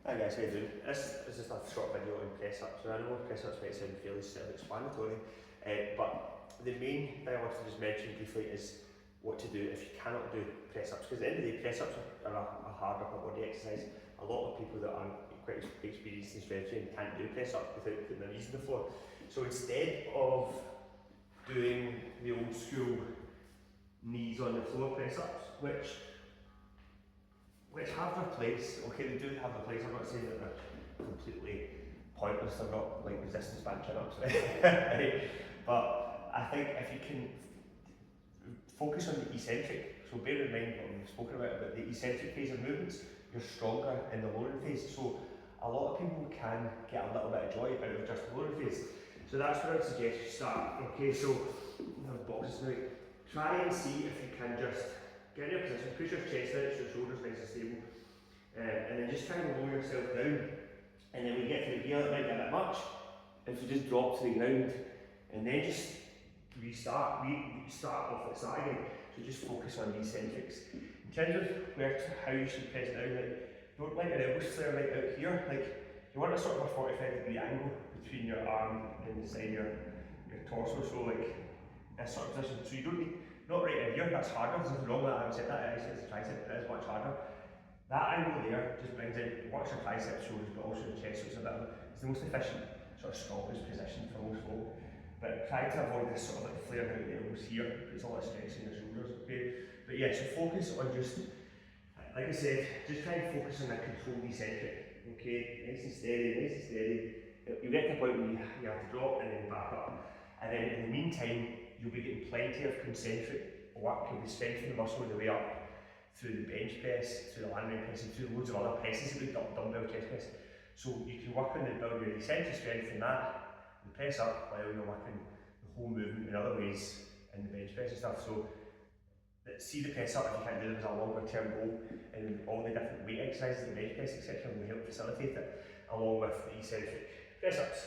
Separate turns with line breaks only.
Hi guys, how you doing? This is just a short video on press ups. So I know press ups might sound fairly self-explanatory, but the main thing I wanted to just mention briefly is what to do if you cannot do press ups. Because at the end of the day, press ups are a hard upper body exercise. A lot of people that aren't quite experienced in strength training can't do press ups without putting their knees on the floor. So instead of doing the old school knees on the floor press ups, which have their place. Okay, they do have their place. I'm not saying that they're completely pointless. They're not like resistance band chin-ups, right? But I think if you can focus on the eccentric, so bear in mind what we've spoken about the eccentric phase of movements, you're stronger in the lowering phase. So a lot of people can get a little bit of joy out of just the lowering phase. So that's where I'd suggest you start. Okay, so we have boxes now. Try and see if you can just get in your position, push your chest out, so your shoulders nice and stable, and then just try and lower yourself down. And then when you get to the gear, it might be a bit much. If you just drop to the ground, and then just restart off at the start again. So just focus on the eccentrics. In terms of how you should press down, like, don't let your elbows flare right out here. Like, you want a sort of a 45-degree angle between your arm and the side of your torso. So like this sort of position. So you don't need, not right in here, that's harder. There's nothing wrong with that. I haven't said that, it's a tricep, it is much harder. That angle there just brings in, works your triceps, shoulders, but also your chest, so it's the most efficient, sort of strongest position for most folk. But try to avoid this sort of like flaring out the elbows here, it's a lot of stress in your shoulders, okay? But yeah, so focus on just, like I said, just try and focus on that controlled eccentric, okay? Nice and steady, nice and steady. You get to the point where you have to drop and then back up. And then in the meantime, you'll be getting plenty of concentric work. You'll be strengthening the muscle on the way up through the bench press, through the landing press, and through loads of other presses, like dumbbell chest press. So you can work on the build your eccentric strength in that, the press up, while you're working the whole movement in other ways in the bench press and stuff. So see the press up if you can't do them as a longer term goal, and all the different weight exercises, the bench press, etc. will help facilitate it, along with the eccentric press ups.